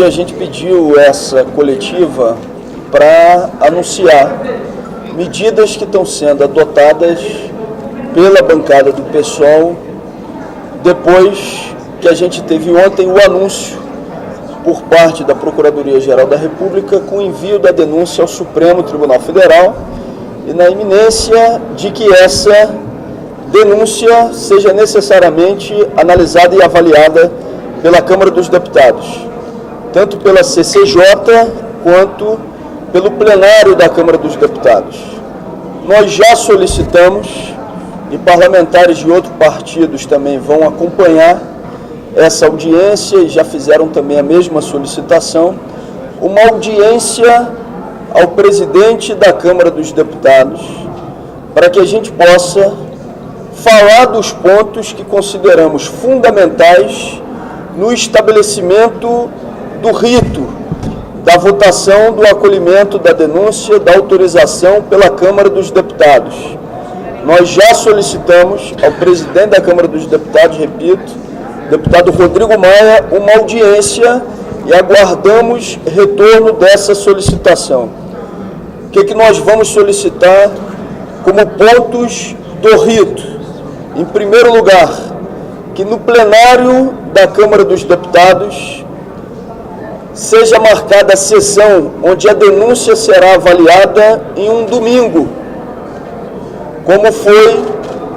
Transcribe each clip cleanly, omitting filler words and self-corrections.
A gente pediu essa coletiva para anunciar medidas que estão sendo adotadas pela bancada do PSOL depois que a gente teve ontem o anúncio por parte da Procuradoria-Geral da República com o envio da denúncia ao Supremo Tribunal Federal e na iminência de que essa denúncia seja necessariamente analisada e avaliada pela Câmara dos Deputados, tanto pela CCJ quanto pelo plenário da Câmara dos Deputados. Nós já solicitamos, e parlamentares de outros partidos também vão acompanhar essa audiência e já fizeram também a mesma solicitação, uma audiência ao presidente da Câmara dos Deputados, para que a gente possa falar dos pontos que consideramos fundamentais no estabelecimento do rito, da votação, do acolhimento da denúncia, da autorização pela Câmara dos Deputados. Nós já solicitamos ao presidente da Câmara dos Deputados, repito, deputado Rodrigo Maia, uma audiência e aguardamos retorno dessa solicitação. O que nós vamos solicitar como pontos do rito? Em primeiro lugar, que no plenário da Câmara dos Deputados seja marcada a sessão onde a denúncia será avaliada em um domingo, como foi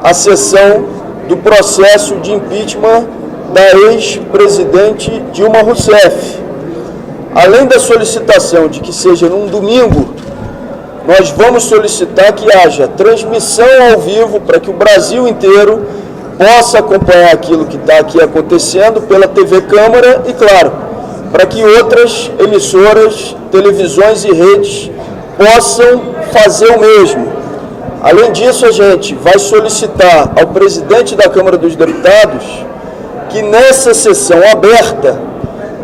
a sessão do processo de impeachment da ex-presidente Dilma Rousseff. Além da solicitação de que seja num domingo, nós vamos solicitar que haja transmissão ao vivo para que o Brasil inteiro possa acompanhar aquilo que está aqui acontecendo pela TV Câmara e, claro, para que outras emissoras, televisões e redes possam fazer o mesmo. Além disso, a gente vai solicitar ao presidente da Câmara dos Deputados que nessa sessão aberta,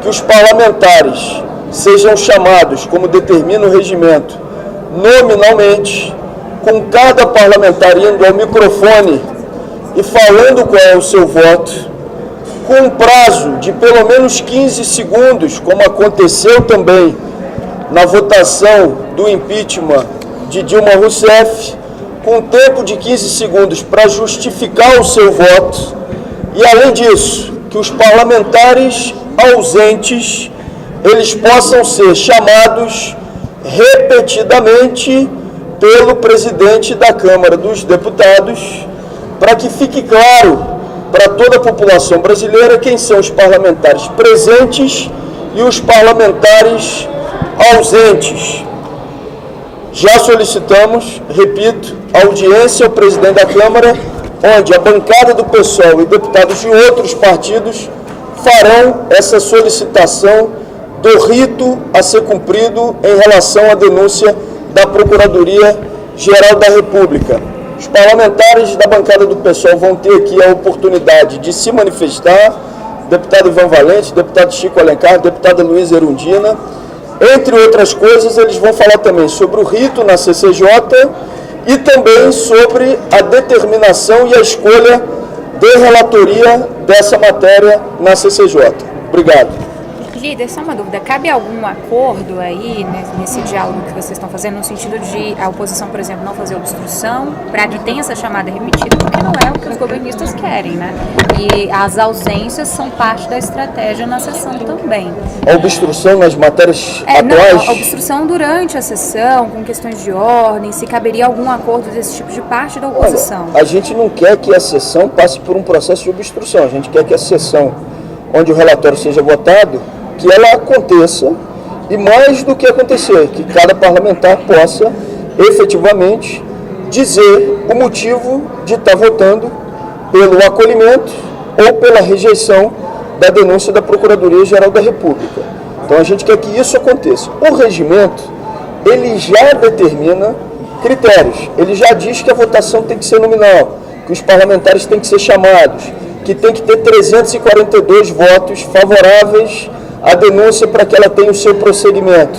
que os parlamentares sejam chamados, como determina o regimento, nominalmente, com cada parlamentar indo ao microfone e falando qual é o seu voto, com um prazo de pelo menos 15 segundos, como aconteceu também na votação do impeachment de Dilma Rousseff, com um tempo de 15 segundos para justificar o seu voto, e além disso, que os parlamentares ausentes, eles possam ser chamados repetidamente pelo presidente da Câmara dos Deputados, para que fique claro para toda a população brasileira quem são os parlamentares presentes e os parlamentares ausentes. Já solicitamos, repito, audiência ao presidente da Câmara, onde a bancada do PSOL e deputados de outros partidos farão essa solicitação do rito a ser cumprido em relação à denúncia da Procuradoria-Geral da República. Os parlamentares da bancada do PSOL vão ter aqui a oportunidade de se manifestar, deputado Ivan Valente, deputado Chico Alencar, deputada Luísa Erundina. Entre outras coisas, eles vão falar também sobre o rito na CCJ e também sobre a determinação e a escolha de relatoria dessa matéria na CCJ. Obrigado. Líder, só uma dúvida, cabe algum acordo aí nesse diálogo que vocês estão fazendo, no sentido de a oposição, por exemplo, não fazer obstrução, para que tenha essa chamada repetida, porque não é o que os governistas querem, né? E as ausências são parte da estratégia na sessão também. A obstrução nas matérias atuais? Não, a obstrução durante a sessão, com questões de ordem, se caberia algum acordo desse tipo de parte da oposição? Olha, a gente não quer que a sessão passe por um processo de obstrução, a gente quer que a sessão, onde o relatório seja votado, que ela aconteça, e mais do que acontecer, que cada parlamentar possa efetivamente dizer o motivo de estar votando pelo acolhimento ou pela rejeição da denúncia da Procuradoria-Geral da República. Então a gente quer que isso aconteça. O regimento, ele já determina critérios, ele já diz que a votação tem que ser nominal, que os parlamentares têm que ser chamados, que tem que ter 342 votos favoráveis a denúncia para que ela tenha o seu prosseguimento.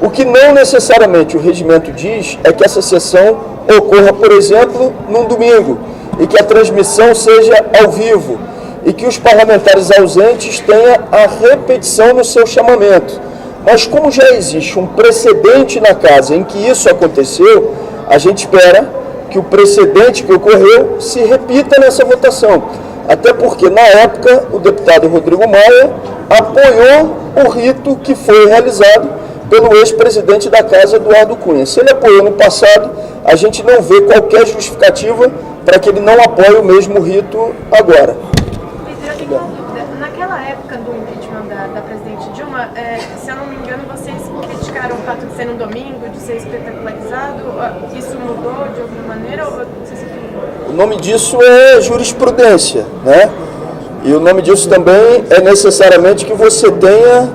O que não necessariamente o regimento diz é que essa sessão ocorra, por exemplo, num domingo, e que a transmissão seja ao vivo, e que os parlamentares ausentes tenham a repetição no seu chamamento. Mas como já existe um precedente na casa em que isso aconteceu, a gente espera que o precedente que ocorreu se repita nessa votação. Até porque, na época, o deputado Rodrigo Maia apoiou o rito que foi realizado pelo ex-presidente da casa, Eduardo Cunha. Se ele apoiou no passado, a gente não vê qualquer justificativa para que ele não apoie o mesmo rito agora. Eu tenho uma dúvida. Naquela época do impeachment da presidente Dilma, se eu não me engano, vocês criticaram o fato de ser no domingo, de ser espetacularizado. Isso mudou de alguma maneira? Ou vocês... O nome disso é jurisprudência, né? E o nome disso também é necessariamente que você tenha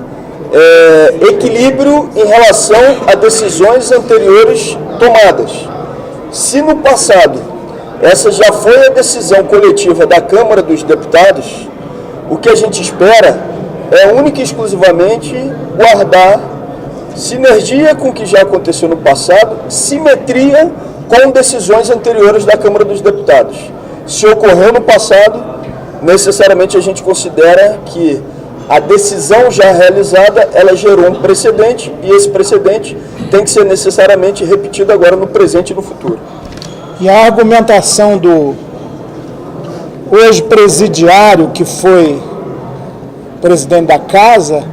equilíbrio em relação a decisões anteriores tomadas. Se no passado essa já foi a decisão coletiva da Câmara dos Deputados, o que a gente espera é única e exclusivamente guardar sinergia com o que já aconteceu no passado, simetria com decisões anteriores da Câmara dos Deputados. Se ocorreu no passado, necessariamente a gente considera que a decisão já realizada, ela gerou um precedente, e esse precedente tem que ser necessariamente repetido agora no presente e no futuro. E a argumentação do hoje presidiário, que foi presidente da casa,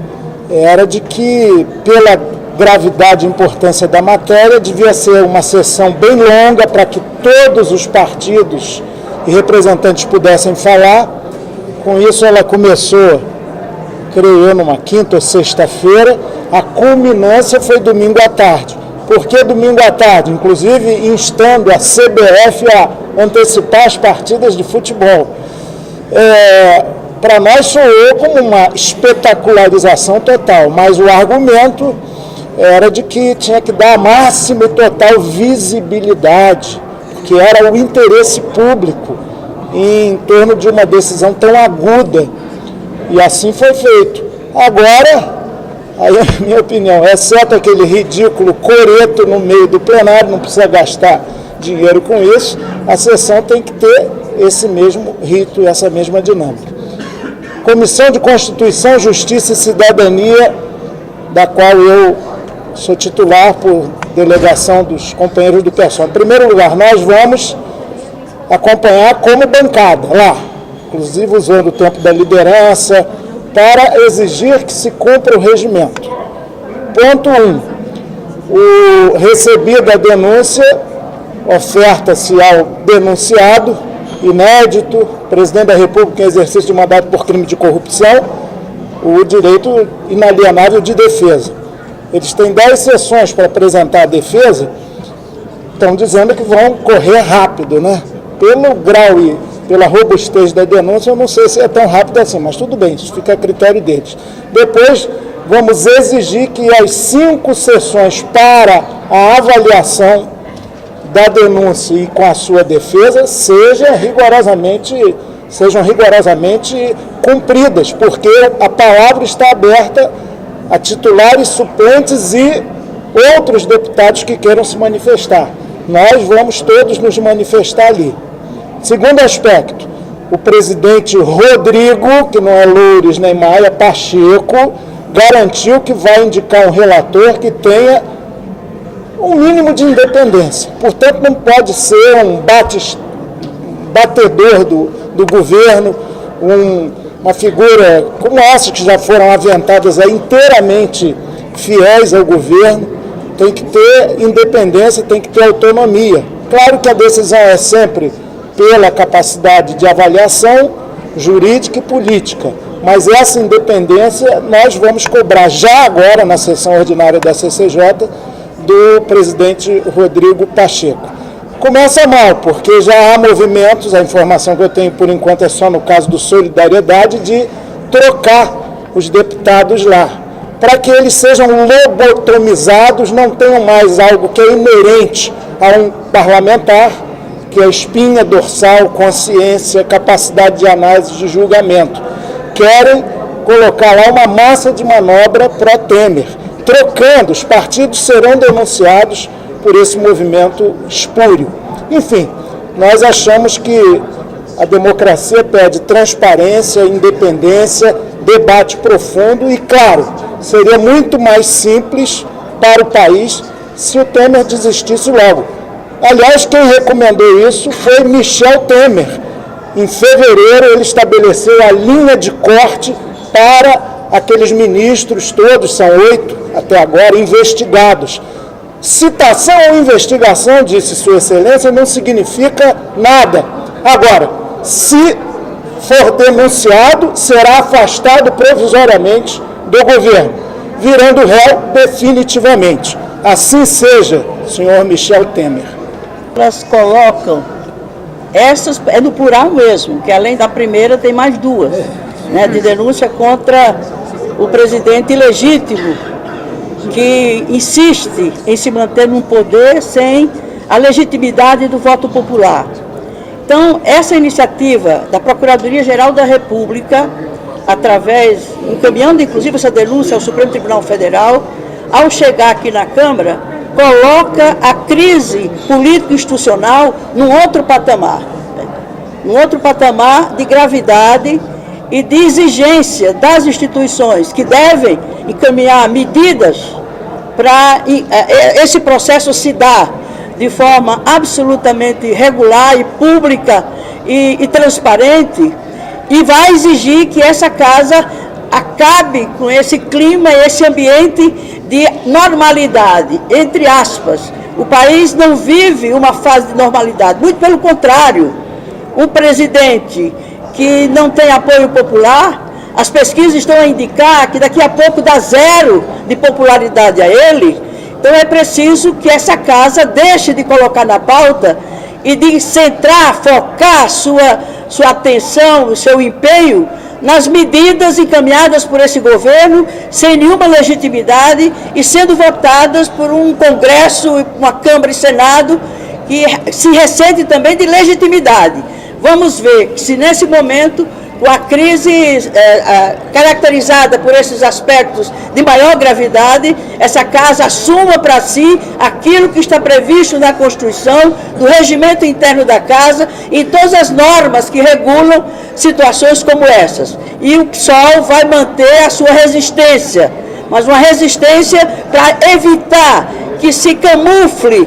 era de que, pela gravidade e importância da matéria, devia ser uma sessão bem longa para que todos os partidos e representantes pudessem falar. Com isso, ela começou, creio eu, numa quinta ou sexta-feira. A culminância foi domingo à tarde. Por que domingo à tarde? Inclusive instando a CBF a antecipar as partidas de futebol. Para nós soou como uma espetacularização total, mas o argumento era de que tinha que dar a máxima e total visibilidade, que era o interesse público em torno de uma decisão tão aguda, e assim foi feito. Agora, aí a minha opinião, exceto aquele ridículo coreto no meio do plenário, não precisa gastar dinheiro com isso, a sessão tem que ter esse mesmo rito e essa mesma dinâmica. Comissão de Constituição, Justiça e Cidadania, da qual eu sou titular por delegação dos companheiros do PSOL. Em primeiro lugar, nós vamos acompanhar como bancada lá, inclusive usando o tempo da liderança, para exigir que se cumpra o regimento. Ponto 1. O recebido a denúncia, oferta-se ao denunciado, inédito, presidente da República em exercício de mandato por crime de corrupção, o direito inalienável de defesa. Eles têm 10 sessões para apresentar a defesa, estão dizendo que vão correr rápido, né? Pelo grau e pela robustez da denúncia, eu não sei se é tão rápido assim, mas tudo bem, isso fica a critério deles. Depois, vamos exigir que as 5 sessões para a avaliação da denúncia e com a sua defesa sejam rigorosamente cumpridas, porque a palavra está aberta a titulares, suplentes e outros deputados que queiram se manifestar. Nós vamos todos nos manifestar ali. Segundo aspecto, o presidente Rodrigo, que não é Loures nem Maia, Pacheco, garantiu que vai indicar um relator que tenha um mínimo de independência. Portanto, não pode ser um batedor do governo, uma figura como essa que já foram aventadas aí, inteiramente fiéis ao governo. Tem que ter independência, tem que ter autonomia. Claro que a decisão é sempre pela capacidade de avaliação jurídica e política, mas essa independência nós vamos cobrar já agora na sessão ordinária da CCJ do presidente Rodrigo Pacheco. Começa mal, porque já há movimentos, a informação que eu tenho por enquanto é só no caso do Solidariedade, de trocar os deputados lá, para que eles sejam lobotomizados, não tenham mais algo que é inerente a um parlamentar, que é a espinha dorsal, consciência, capacidade de análise, de julgamento. Querem colocar lá uma massa de manobra pró-Temer. Trocando, os partidos serão denunciados por esse movimento espúrio. Enfim, nós achamos que A democracia pede transparência, independência, debate profundo e, claro, seria muito mais simples para o país se o Temer desistisse logo. Aliás, quem recomendou isso foi Michel Temer. Em fevereiro, ele estabeleceu a linha de corte para aqueles ministros, todos, são 8 até agora, investigados. Citação ou investigação, disse Sua Excelência, não significa nada. Agora, se for denunciado, será afastado provisoriamente do governo, virando réu definitivamente. Assim seja, senhor Michel Temer. Elas colocam, essas é no plural mesmo, que além da primeira tem mais duas, né, de denúncia contra o presidente ilegítimo, que insiste em se manter num poder sem a legitimidade do voto popular. Então, essa iniciativa da Procuradoria-Geral da República, encaminhando inclusive essa denúncia ao Supremo Tribunal Federal, ao chegar aqui na Câmara, coloca a crise político-institucional num outro patamar de gravidade e de exigência das instituições que devem encaminhar medidas para esse processo se dar de forma absolutamente regular e pública e transparente, e vai exigir que essa casa acabe com esse clima, esse ambiente de normalidade, entre aspas. O país não vive uma fase de normalidade, muito pelo contrário. Um presidente que não tem apoio popular, as pesquisas estão a indicar que daqui a pouco dá zero de popularidade a ele. Então é preciso que essa casa deixe de colocar na pauta e de centrar, focar sua atenção, o seu empenho nas medidas encaminhadas por esse governo, sem nenhuma legitimidade e sendo votadas por um Congresso, uma Câmara e Senado que se ressente também de legitimidade. Vamos ver se nesse momento, com a crise caracterizada por esses aspectos de maior gravidade, essa casa assuma para si aquilo que está previsto na Constituição, do regimento interno da casa e todas as normas que regulam situações como essas. E o PSOL vai manter a sua resistência, mas uma resistência para evitar que se camufle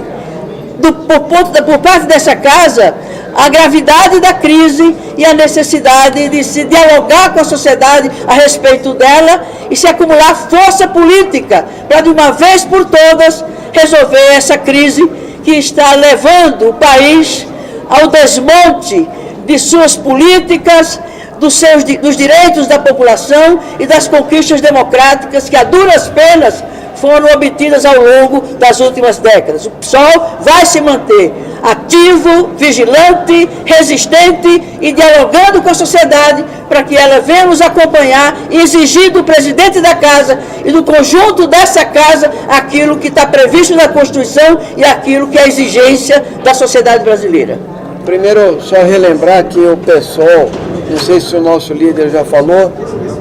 por parte dessa casa a gravidade da crise e a necessidade de se dialogar com a sociedade a respeito dela e se acumular força política para, de uma vez por todas, resolver essa crise que está levando o país ao desmonte de suas políticas, dos direitos da população e das conquistas democráticas que, a duras penas, foram obtidas ao longo das últimas décadas. O PSOL vai se manter ativo, vigilante, resistente e dialogando com a sociedade para que ela venha nos acompanhar e exigir do presidente da casa e do conjunto dessa casa aquilo que está previsto na Constituição e aquilo que é a exigência da sociedade brasileira. Primeiro, só relembrar que o PSOL, não sei se o nosso líder já falou,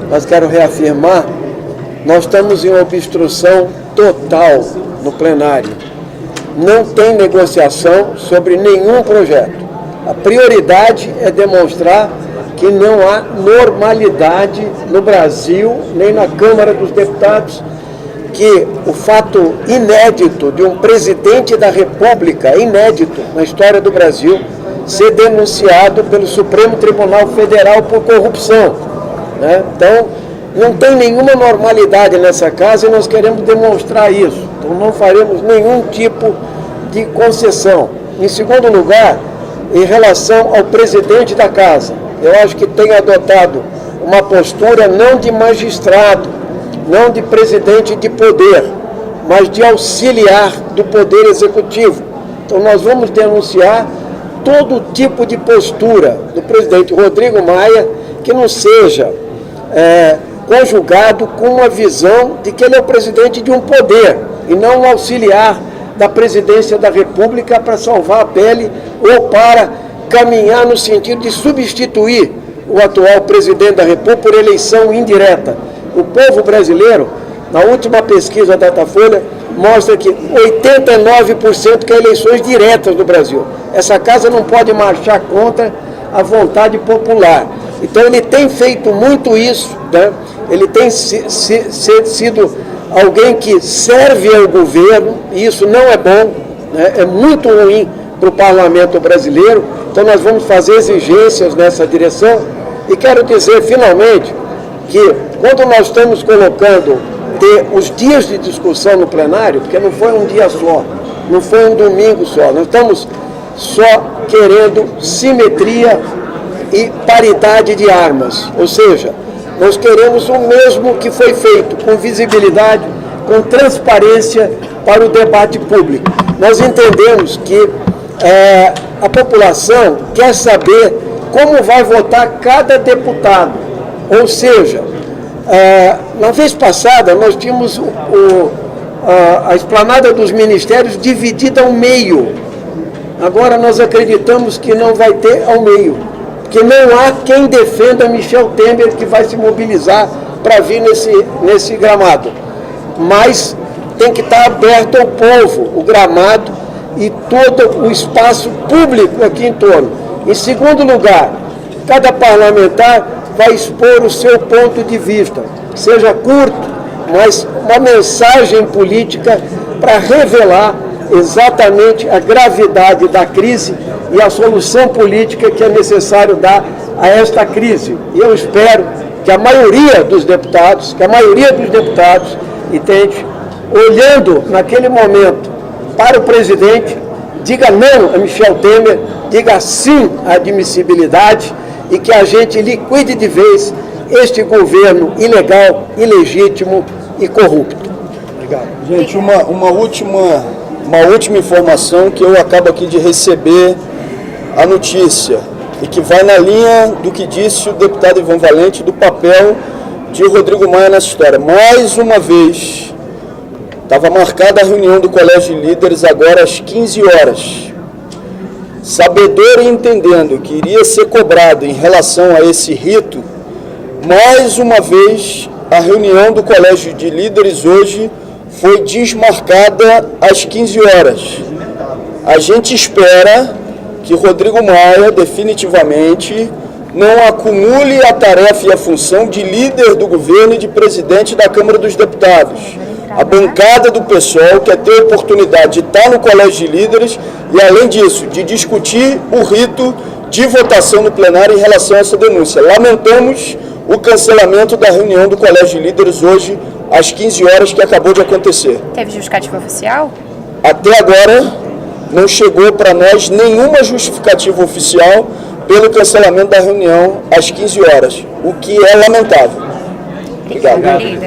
mas quero reafirmar, nós estamos em obstrução total no plenário. Não tem negociação sobre nenhum projeto. A prioridade é demonstrar que não há normalidade no Brasil, nem na Câmara dos Deputados, que o fato inédito de um presidente da República, inédito na história do Brasil, ser denunciado pelo Supremo Tribunal Federal por corrupção, né? Então, não tem nenhuma normalidade nessa casa e nós queremos demonstrar isso. Então, não faremos nenhum tipo de concessão. Em segundo lugar, em relação ao presidente da casa, eu acho que tem adotado uma postura não de magistrado, não de presidente de poder, mas de auxiliar do poder executivo. Então, nós vamos denunciar todo tipo de postura do presidente Rodrigo Maia que não seja conjugado com uma visão de que ele é o presidente de um poder e não um auxiliar da presidência da República para salvar a pele ou para caminhar no sentido de substituir o atual presidente da República por eleição indireta. O povo brasileiro, na última pesquisa da Datafolha, mostra que 89% quer eleições diretas no Brasil. Essa casa não pode marchar contra a vontade popular. Então ele tem feito muito isso, né? Ele tem sido alguém que serve ao governo, e isso não é bom, né? É muito ruim para o parlamento brasileiro. Então nós vamos fazer exigências nessa direção, e quero dizer finalmente que quando nós estamos colocando os dias de discussão no plenário, porque não foi um dia só, não foi um domingo só, nós estamos só querendo simetria e paridade de armas, ou seja, nós queremos o mesmo que foi feito, com visibilidade, com transparência para o debate público. Nós entendemos que a população quer saber como vai votar cada deputado, ou seja, na vez passada nós tínhamos a esplanada dos ministérios dividida ao meio. Agora nós acreditamos que não vai ter ao meio, porque não há quem defenda Michel Temer, que vai se mobilizar para vir nesse gramado. Mas tem que estar aberto ao povo, o gramado e todo o espaço público aqui em torno. Em segundo lugar, cada parlamentar vai expor o seu ponto de vista, seja curto, mas uma mensagem política para revelar exatamente a gravidade da crise e a solução política que é necessário dar a esta crise. E eu espero que a maioria dos deputados, entende, olhando naquele momento para o presidente, diga não a Michel Temer, diga sim à admissibilidade e que a gente liquide de vez este governo ilegal, ilegítimo e corrupto. Obrigado. Gente, uma última informação que eu acabo aqui de receber a notícia e que vai na linha do que disse o deputado Ivan Valente do papel de Rodrigo Maia nessa história. Mais uma vez, estava marcada a reunião do Colégio de Líderes agora às 15 horas. Sabedor e entendendo que iria ser cobrado em relação a esse rito, mais uma vez a reunião do Colégio de Líderes hoje foi desmarcada às 15 horas. A gente espera que Rodrigo Maia definitivamente não acumule a tarefa e a função de líder do governo e de presidente da Câmara dos Deputados. A bancada do PSOL quer ter a oportunidade de estar no Colégio de Líderes e, além disso, de discutir o rito de votação no plenário em relação a essa denúncia. Lamentamos o cancelamento da reunião do Colégio de Líderes hoje, às 15 horas, que acabou de acontecer. Teve justificativa oficial? Até agora, não chegou para nós nenhuma justificativa oficial pelo cancelamento da reunião às 15 horas, o que é lamentável. Obrigado.